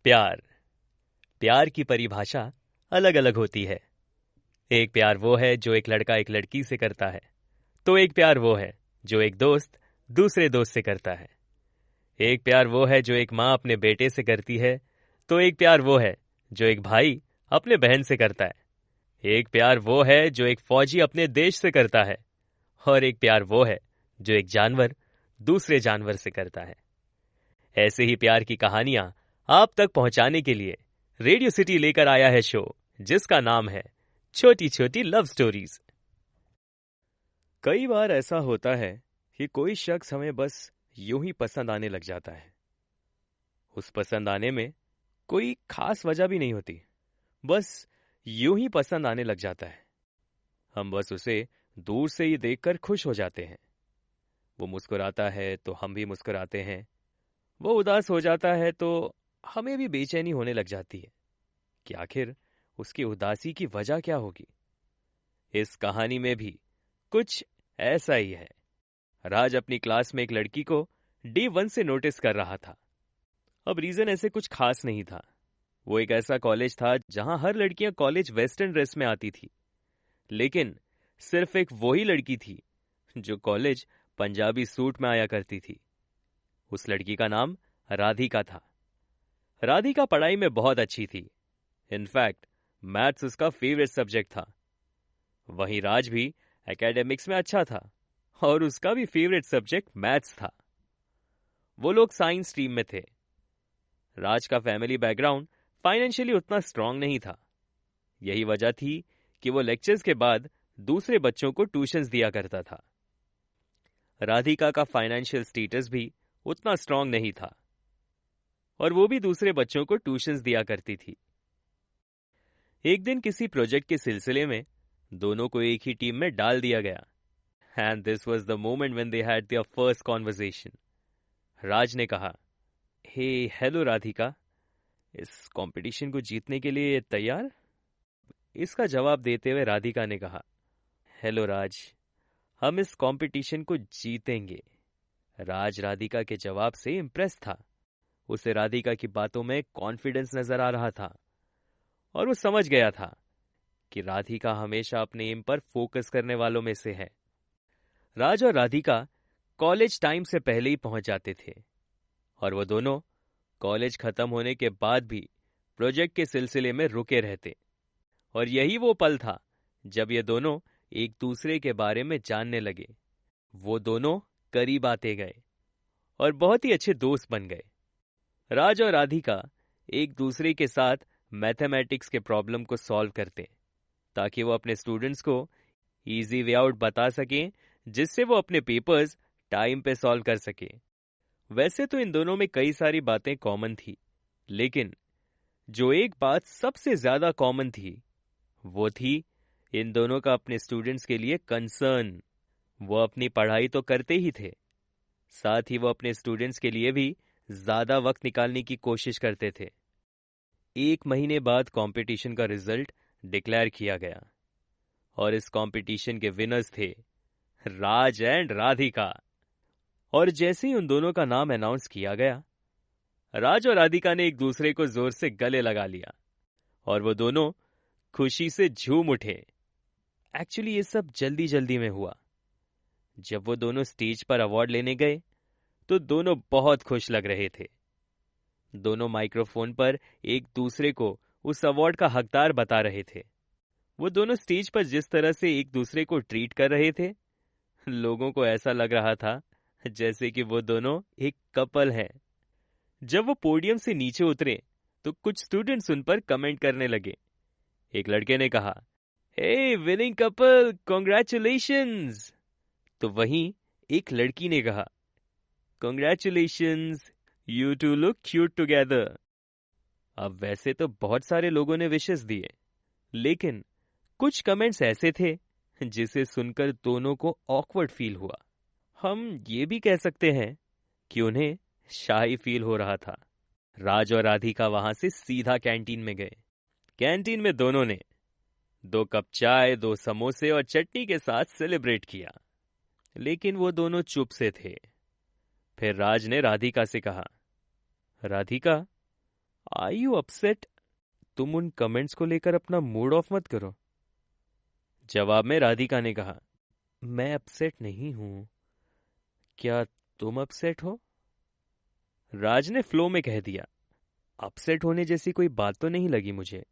प्यार। प्यार की परिभाषा अलग अलग होती है। एक प्यार वो है जो एक लड़का एक लड़की से करता है, तो एक प्यार वो है जो एक दोस्त दूसरे दोस्त से करता है। एक प्यार वो है जो एक माँ अपने बेटे से करती है, तो एक प्यार वो है जो एक भाई अपने बहन से करता है। एक प्यार वो है जो एक फौजी अपने देश से करता है, और एक प्यार वो है जो एक जानवर दूसरे जानवर से करता है। ऐसे ही प्यार की कहानियां आप तक पहुंचाने के लिए रेडियो सिटी लेकर आया है शो जिसका नाम है छोटी छोटी लव स्टोरीज। कई बार ऐसा होता है कि कोई शख्स हमें बस यूं ही पसंद आने लग जाता है। उस पसंद आने में कोई खास वजह भी नहीं होती, बस यूं ही पसंद आने लग जाता है। हम बस उसे दूर से ही देखकर खुश हो जाते हैं। वो मुस्कुराता है तो हम भी मुस्कुराते हैं। वो उदास हो जाता है तो हमें भी बेचैनी होने लग जाती है कि आखिर उसकी उदासी की वजह क्या होगी। इस कहानी में भी कुछ ऐसा ही है। राज अपनी क्लास में एक लड़की को D1 से नोटिस कर रहा था। अब रीजन ऐसे कुछ खास नहीं था। वो एक ऐसा कॉलेज था जहां हर लड़कियां कॉलेज वेस्टर्न ड्रेस में आती थी, लेकिन सिर्फ एक वही लड़की थी जो कॉलेज पंजाबी सूट में आया करती थी। उस लड़की का नाम राधिका था। राधिका पढ़ाई में बहुत अच्छी थी। इनफैक्ट मैथ्स उसका फेवरेट सब्जेक्ट था। वहीं राज भी एकेडमिक्स में अच्छा था और उसका भी फेवरेट सब्जेक्ट मैथ्स था। वो लोग साइंस स्ट्रीम में थे। राज का फैमिली बैकग्राउंड फाइनेंशियली उतना स्ट्रांग नहीं था। यही वजह थी कि वो लेक्चर्स के बाद दूसरे बच्चों को ट्यूशंस दिया करता था। राधिका का फाइनेंशियल स्टेटस भी उतना स्ट्रांग नहीं था और वो भी दूसरे बच्चों को ट्यूशंस दिया करती थी। एक दिन किसी प्रोजेक्ट के सिलसिले में दोनों को एक ही टीम में डाल दिया गया। And this was the moment when they had their first conversation. Raj ने कहा, हे हेलो राधिका, इस कंपटीशन को जीतने के लिए तैयार? इसका जवाब देते हुए राधिका ने कहा, हेलो राज, हम इस कंपटीशन को जीतेंगे। राज राधिका के जवाब से इंप्रेस था। उसे राधिका की बातों में कॉन्फिडेंस नजर आ रहा था और वो समझ गया था कि राधिका हमेशा अपने एम पर फोकस करने वालों में से है। राज और राधिका कॉलेज टाइम से पहले ही पहुंच जाते थे और वो दोनों कॉलेज खत्म होने के बाद भी प्रोजेक्ट के सिलसिले में रुके रहते। और यही वो पल था जब ये दोनों एक दूसरे के बारे में जानने लगे। वो दोनों करीब आते गए और बहुत ही अच्छे दोस्त बन गए। राज और राधिका एक दूसरे के साथ मैथमेटिक्स के प्रॉब्लम को सॉल्व करते ताकि वो अपने स्टूडेंट्स को इजी वे आउट बता सकें, जिससे वो अपने पेपर्स टाइम पे सॉल्व कर सके। वैसे तो इन दोनों में कई सारी बातें कॉमन थी, लेकिन जो एक बात सबसे ज्यादा कॉमन थी वो थी इन दोनों का अपने स्टूडेंट्स के लिए कंसर्न। वो अपनी पढ़ाई तो करते ही थे, साथ ही वो अपने स्टूडेंट्स के लिए भी ज्यादा वक्त निकालने की कोशिश करते थे। 1 महीने बाद कंपटीशन का रिजल्ट डिक्लेयर किया गया और इस कंपटीशन के विनर्स थे राज एंड राधिका। और जैसे ही उन दोनों का नाम अनाउंस किया गया, राज और राधिका ने एक दूसरे को जोर से गले लगा लिया और वो दोनों खुशी से झूम उठे। एक्चुअली ये सब जल्दी जल्दी में हुआ। जब वो दोनों स्टेज पर अवार्ड लेने गए तो दोनों बहुत खुश लग रहे थे। दोनों माइक्रोफोन पर एक दूसरे को उस अवार्ड का हकदार बता रहे थे। वो दोनों स्टेज पर जिस तरह से एक दूसरे को ट्रीट कर रहे थे, लोगों को ऐसा लग रहा था जैसे कि वो दोनों एक कपल हैं। जब वो पोडियम से नीचे उतरे तो कुछ स्टूडेंट्स उन पर कमेंट करने लगे। एक लड़के ने कहा, हे विनिंग कपल, कॉन्ग्रेचुलेशंस। तो वहीं एक लड़की ने कहा, congratulations, you two look cute together. अब वैसे तो बहुत सारे लोगों ने विशेस दिए, लेकिन कुछ कमेंट्स ऐसे थे जिसे सुनकर दोनों को ऑकवर्ड फील हुआ। हम ये भी कह सकते हैं कि उन्हें शाही फील हो रहा था। राज और राधिका वहां से सीधा कैंटीन में गए। कैंटीन में दोनों ने 2 कप चाय, 2 समोसे और चटनी के साथ सेलिब्रेट किया, लेकिन वो दोनों चुप से थे। फिर राज ने राधिका से कहा, राधिका, आर यू अपसेट? तुम उन कमेंट्स को लेकर अपना मूड ऑफ मत करो। जवाब में राधिका ने कहा, मैं अपसेट नहीं हूं। क्या तुम अपसेट हो? राज ने फ्लो में कह दिया, अपसेट होने जैसी कोई बात तो नहीं लगी मुझे,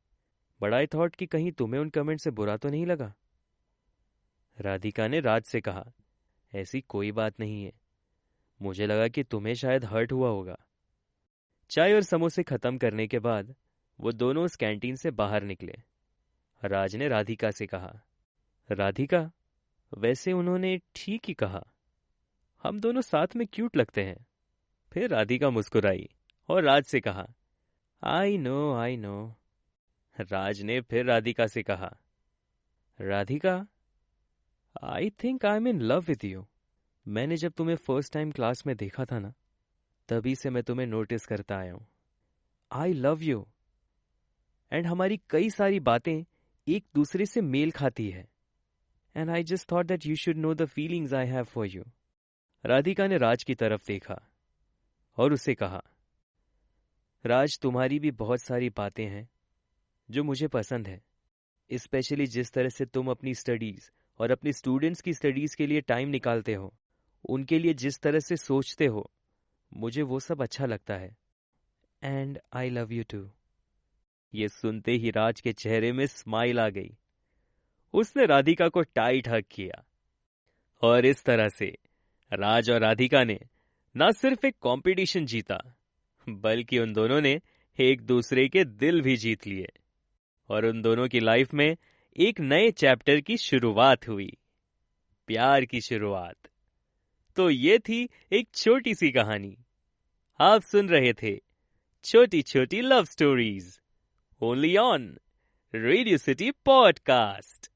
बट आई थॉट कि कहीं तुम्हें उन कमेंट से बुरा तो नहीं लगा। राधिका ने राज से कहा, ऐसी कोई बात नहीं है, मुझे लगा कि तुम्हें शायद हर्ट हुआ होगा। चाय और समोसे खत्म करने के बाद वो दोनों उस कैंटीन से बाहर निकले। राज ने राधिका से कहा, राधिका, वैसे उन्होंने ठीक ही कहा, हम दोनों साथ में क्यूट लगते हैं। फिर राधिका मुस्कुराई और राज से कहा, आई नो आई नो। राज ने फिर राधिका से कहा, Radhika, I think I am in love with you. मैंने जब तुम्हें फर्स्ट टाइम क्लास में देखा था ना, तभी से मैं तुम्हें नोटिस करता आया हूं। आई लव यू, एंड हमारी कई सारी बातें एक दूसरे से मेल खाती है, and I just thought that you should know the feelings I have for you. Radhika ने राज की तरफ देखा और उससे कहा, राज, तुम्हारी भी बहुत सारी बातें हैं जो मुझे पसंद है, स्पेशली जिस तरह से तुम अपनी स्टडीज और अपने स्टूडेंट्स की स्टडीज के लिए टाइम निकालते हो, उनके लिए जिस तरह से सोचते हो, मुझे वो सब अच्छा लगता है। And I love you too. ये सुनते ही राज के चेहरे में स्माइल आ गई। उसने राधिका को टाइट हग किया और इस तरह से राज और राधिका ने न सिर्फ एक कंपटीशन जीता, बल्कि उन दोनों ने एक दूसरे के दिल भी जीत लिए और उन दोनों की लाइफ में एक नए चैप्टर की शुरुआत हुई, प्यार की शुरुआत। तो ये थी एक छोटी सी कहानी। आप सुन रहे थे छोटी छोटी love stories, only on radio city podcast.